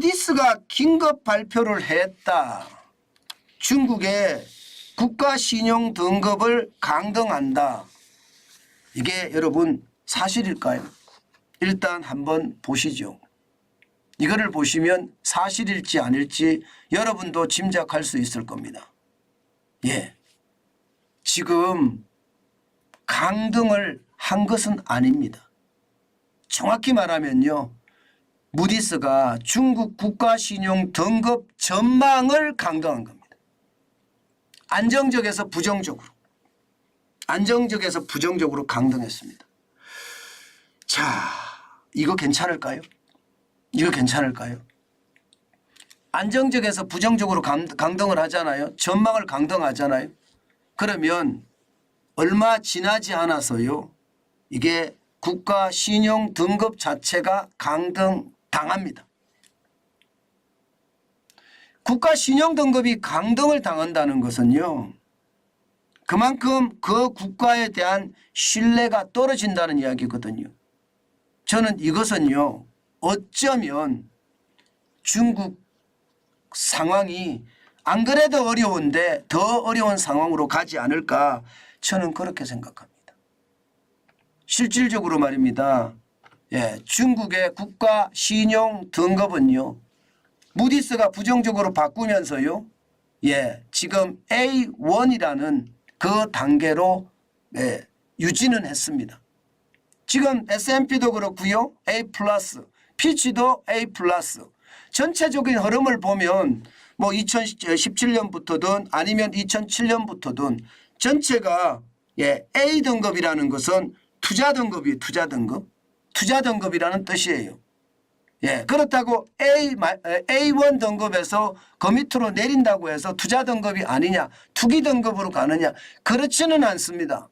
무디스가 긴급 발표를 했다. 중국의 국가신용 등급을 강등한다. 이게 여러분 사실일까요? 일단 한번 보시죠. 이거를 보시면 사실일지 아닐지 여러분도 짐작할 수 있을 겁니다. 예, 지금 강등을 한 것은 아닙니다. 정확히 말하면요, 무디스가 중국 국가신용 등급 전망을 강등한 겁니다. 안정적에서 부정적으로, 안정적에서 부정적으로 강등했습니다. 자, 이거 괜찮을까요? 이거 괜찮을까요? 안정적에서 부정적으로 강등을 하잖아요. 전망을 강등하잖아요. 그러면 얼마 지나지 않아서요, 이게 국가 신용 등급 자체가 강등당합니다. 국가 신용 등급이 강등을 당한다는 것은요, 그만큼 그 국가에 대한 신뢰가 떨어진다는 이야기거든요. 저는 이것은요, 어쩌면 중국 상황이 안 그래도 어려운데 더 어려운 상황으로 가지 않을까, 저는 그렇게 생각합니다. 실질적으로 말입니다. 예, 중국의 국가 신용 등급은요, 무디스가 부정적으로 바꾸면서요, 예, 지금 A1이라는 그 단계로 유지는 했습니다. 지금 S&P도 그렇고요, A+, 피치도 A+. 전체적인 흐름을 보면 뭐 2017년부터든 아니면 2007년부터든 전체가 A 등급이라는 것은 투자 등급이에요. 투자 등급. 투자 등급이라는 뜻이에요. 예, 그렇다고 A1 등급에서 그 밑으로 내린다고 해서 투자 등급이 아니냐, 투기 등급으로 가느냐, 그렇지는 않습니다.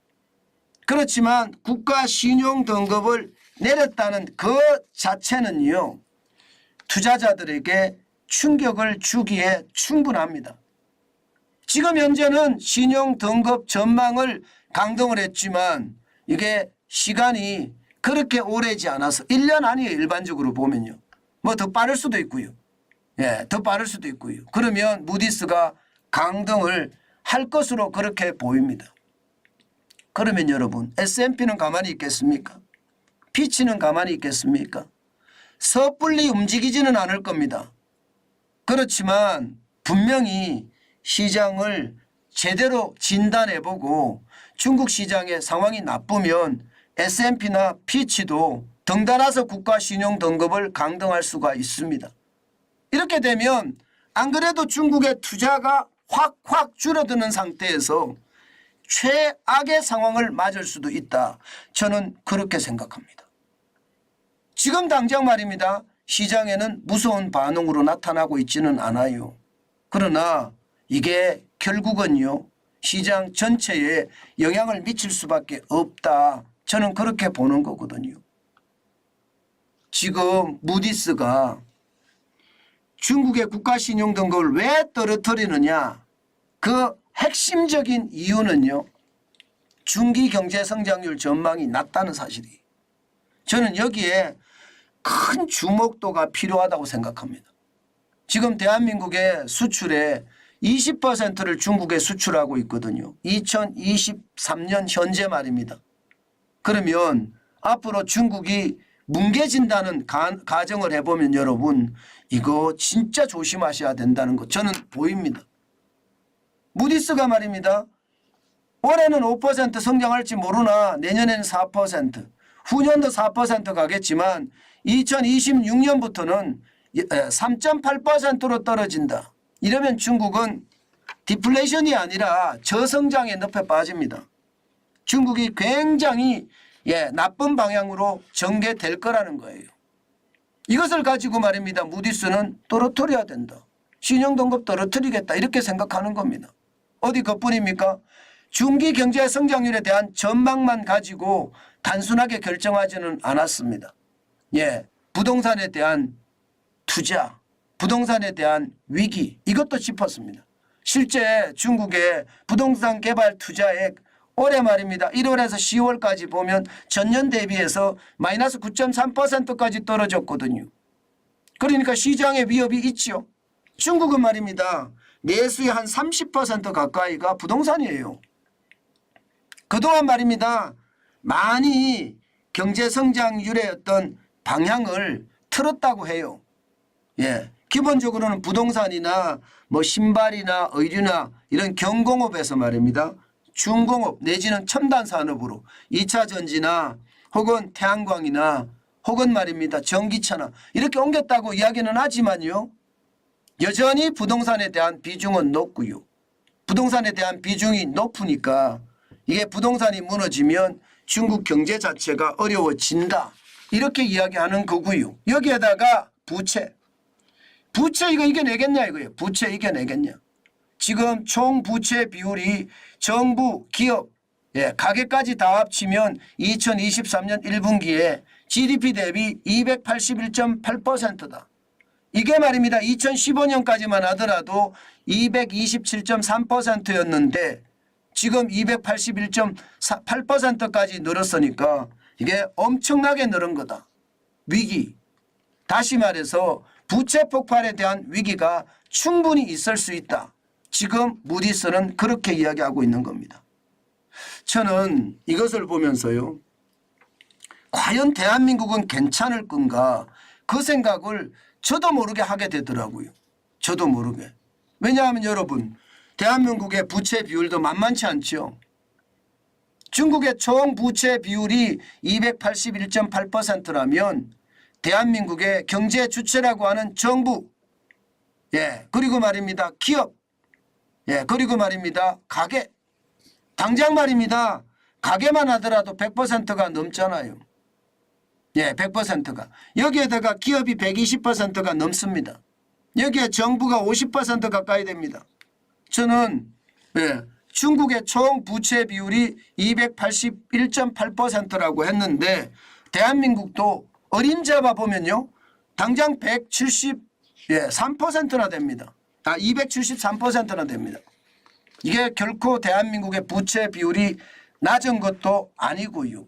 그렇지만 국가 신용 등급을 내렸다는 그 자체는요, 투자자들에게 충격을 주기에 충분합니다. 지금 현재는 신용 등급 전망을 강등을 했지만 이게 시간이 그렇게 오래지 않아서 1년 아니에요. 일반적으로 보면요. 뭐 더 빠를 수도 있고요. 예, 더 빠를 수도 있고요. 그러면 무디스가 강등을 할 것으로 그렇게 보입니다. 그러면 여러분, S&P는 가만히 있겠습니까? 피치는 가만히 있겠습니까? 섣불리 움직이지는 않을 겁니다. 그렇지만 분명히 시장을 제대로 진단해보고 중국 시장의 상황이 나쁘면 S&P나 피치도 덩달아서 국가신용 등급을 강등할 수가 있습니다. 이렇게 되면 안 그래도 중국의 투자가 확 줄어드는 상태에서 최악의 상황을 맞을 수도 있다. 저는 그렇게 생각합니다. 지금 당장 말입니다. 시장에는 무서운 반응으로 나타나고 있지는 않아요. 그러나 이게 결국은요, 시장 전체에 영향을 미칠 수밖에 없다. 저는 그렇게 보는 거거든요. 지금 무디스가 중국의 국가신용 등급을 왜 떨어뜨리느냐, 그 핵심적인 이유는요, 중기 경제 성장률 전망이 낮다는 사실이에요. 저는 여기에 큰 주목도가 필요하다고 생각합니다. 지금 대한민국의 수출의 20%를 중국에 수출하고 있거든요. 2023년 현재 말입니다. 그러면 앞으로 중국이 뭉개진다는 가정을 해보면 여러분, 이거 진짜 조심하셔야 된다는 거 저는 보입니다. 무디스가 말입니다. 올해는 5% 성장할지 모르나 내년에는 4%, 후년도 4% 가겠지만 2026년부터는 3.8%로 떨어진다. 이러면 중국은 디플레이션이 아니라 저성장의 늪에 빠집니다. 중국이 굉장히 나쁜 방향으로 전개될 거라는 거예요. 이것을 가지고 말입니다. 무디스는 떨어뜨려야 된다. 신용등급 떨어뜨리겠다. 이렇게 생각하는 겁니다. 어디 그뿐입니까? 중기 경제 성장률에 대한 전망만 가지고 단순하게 결정하지는 않았습니다. 예, 부동산에 대한 투자, 부동산에 대한 위기, 이것도 짚었습니다. 실제 중국의 부동산 개발 투자액 올해 말입니다. 1월에서 10월까지 보면 전년 대비해서 마이너스 9.3%까지 떨어졌거든요. 그러니까 시장에 위협이 있죠. 중국은 말입니다. 내수의 한 30% 가까이가 부동산이에요. 그동안 말입니다. 많이 경제 성장률의 어떤 방향을 틀었다고 해요. 예. 기본적으로는 부동산이나 뭐 신발이나 의류나 이런 경공업에서 말입니다. 중공업 내지는 첨단 산업으로 2차 전지나 혹은 태양광이나 혹은 말입니다. 전기차나 이렇게 옮겼다고 이야기는 하지만요. 여전히 부동산에 대한 비중은 높고요. 부동산에 대한 비중이 높으니까 이게 부동산이 무너지면 중국 경제 자체가 어려워진다. 이렇게 이야기하는 거고요. 여기에다가 부채 이거 이겨내겠냐 이거예요. 부채 이겨내겠냐. 지금 총 부채 비율이 정부, 기업, 가계까지 다 합치면 2023년 1분기에 GDP 대비 281.8%다. 이게 말입니다. 2015년까지만 하더라도 227.3%였는데 지금 281.8%까지 늘었으니까 이게 엄청나게 늘은 거다. 위기. 다시 말해서 부채 폭발에 대한 위기가 충분히 있을 수 있다. 지금 무디스는 그렇게 이야기하고 있는 겁니다. 저는 이것을 보면서요. 과연 대한민국은 괜찮을 건가 그 생각을 저도 모르게 하게 되더라고요. 저도 모르게. 왜냐하면 여러분 대한민국의 부채 비율도 만만치 않죠. 중국의 총 부채 비율이 281.8%라면 대한민국의 경제 주체라고 하는 정부, 그리고 말입니다. 기업, 그리고 말입니다. 가계. 당장 말입니다. 가계만 하더라도 100%가 넘잖아요. 100%가. 여기에다가 기업이 120%가 넘습니다. 여기에 정부가 50% 가까이 됩니다. 저는 중국의 총 부채 비율이 281.8%라고 했는데 대한민국도 어림잡아 보면요. 당장 173%나 됩니다. 273%나 됩니다. 이게 결코 대한민국의 부채 비율이 낮은 것도 아니고요.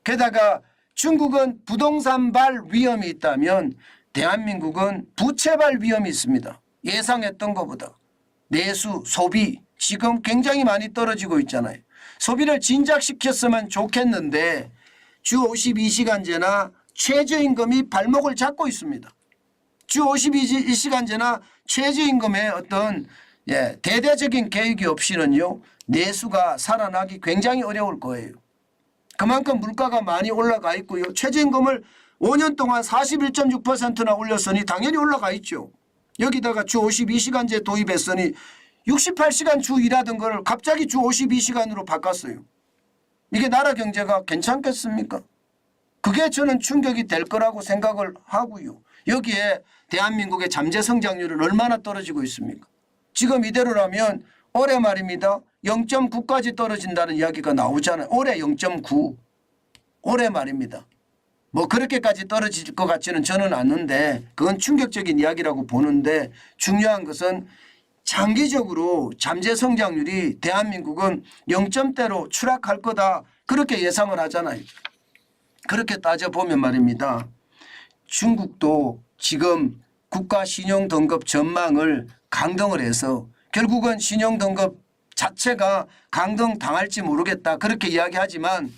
게다가 중국은 부동산발 위험이 있다면 대한민국은 부채발 위험이 있습니다. 예상했던 것보다. 내수, 소비 지금 굉장히 많이 떨어지고 있잖아요. 소비를 진작시켰으면 좋겠는데 주 52시간제나 최저임금이 발목을 잡고 있습니다. 주 52시간제나 최저임금의 어떤 대대적인 계획이 없이는요. 내수가 살아나기 굉장히 어려울 거예요. 그만큼 물가가 많이 올라가 있고요. 최저임금을 5년 동안 41.6%나 올렸으니 당연히 올라가 있죠. 여기다가 주 52시간제 도입했으니 68시간 주 일하던 걸 갑자기 주 52시간으로 바꿨어요. 이게 나라 경제가 괜찮겠습니까? 그게 저는 충격이 될 거라고 생각을 하고요. 여기에 대한민국의 잠재 성장률은 얼마나 떨어지고 있습니까? 지금 이대로라면 올해 말입니다. 0.9까지 떨어진다는 이야기가 나오잖아요. 올해 0.9. 올해 말입니다. 뭐 그렇게까지 떨어질 것 같지는 저는 않는데 그건 충격적인 이야기라고 보는데 중요한 것은 장기적으로 잠재 성장률이 대한민국은 0점대로 추락할 거다. 그렇게 예상을 하잖아요. 그렇게 따져보면 말입니다. 중국도 지금 국가 신용등급 전망을 강등을 해서 결국은 신용등급 자체가 강등당할지 모르겠다. 그렇게 이야기하지만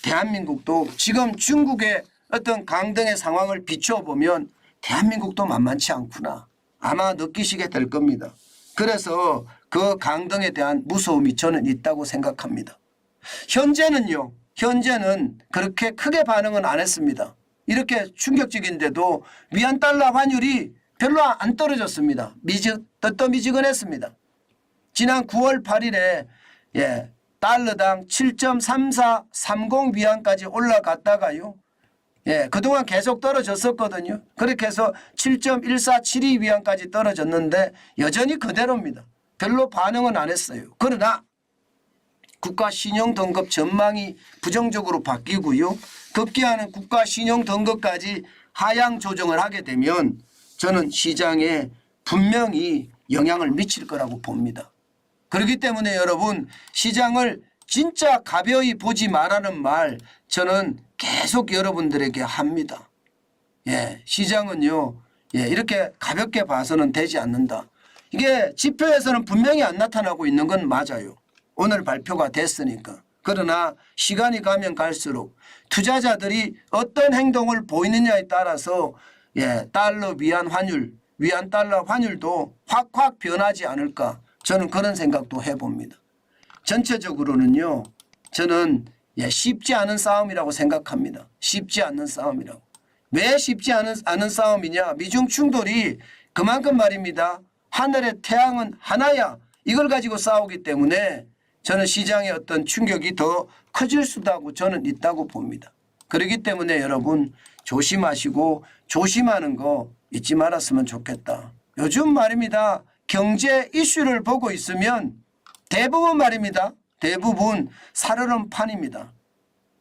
대한민국도 지금 중국의 어떤 강등의 상황을 비춰보면 대한민국도 만만치 않구나. 아마 느끼시게 될 겁니다. 그래서 그 강등에 대한 무서움이 저는 있다고 생각합니다. 현재는요. 현재는 그렇게 크게 반응은 안 했습니다. 이렇게 충격적인데도 위안 달러 환율이 별로 안 떨어졌습니다. 뜨미지근했습니다. 지난 9월 8일에 달러당 7.3430 위안까지 올라갔다가요. 그동안 계속 떨어졌었거든요. 그렇게 해서 7.1472 위안까지 떨어졌는데 여전히 그대로입니다. 별로 반응은 안 했어요. 그러나 국가 신용 등급 전망이 부정적으로 바뀌고요. 급기야는 국가 신용 등급까지 하향 조정을 하게 되면 저는 시장에 분명히 영향을 미칠 거라고 봅니다. 그렇기 때문에 여러분 시장을 진짜 가벼이 보지 말라는 말 저는 계속 여러분들에게 합니다. 시장은요. 이렇게 가볍게 봐서는 되지 않는다. 이게 지표에서는 분명히 안 나타나고 있는 건 맞아요. 오늘 발표가 됐으니까. 그러나 시간이 가면 갈수록 투자자들이 어떤 행동을 보이느냐에 따라서 달러 위안 환율, 위안 달러 환율도 확확 변하지 않을까, 저는 그런 생각도 해봅니다. 전체적으로는요, 저는 쉽지 않은 싸움이라고 생각합니다. 쉽지 않는 싸움이라고. 왜 쉽지 않은 싸움이냐? 미중 충돌이 그만큼 말입니다. 하늘의 태양은 하나야. 이걸 가지고 싸우기 때문에 저는 시장의 어떤 충격이 더 커질 수도 저는 있다고 봅니다. 그렇기 때문에 여러분 조심하시고 조심하는 거 잊지 말았으면 좋겠다. 요즘 말입니다. 경제 이슈를 보고 있으면 대부분 말입니다. 대부분 살얼음 판입니다.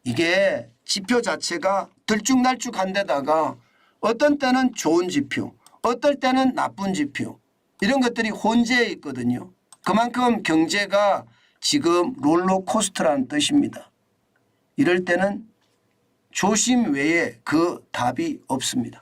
이게 지표 자체가 들쭉날쭉한 데다가 어떤 때는 좋은 지표, 어떨 때는 나쁜 지표, 이런 것들이 혼재해 있거든요. 그만큼 경제가 지금 롤러코스터라는 뜻입니다. 이럴 때는 조심 외에 그 답이 없습니다.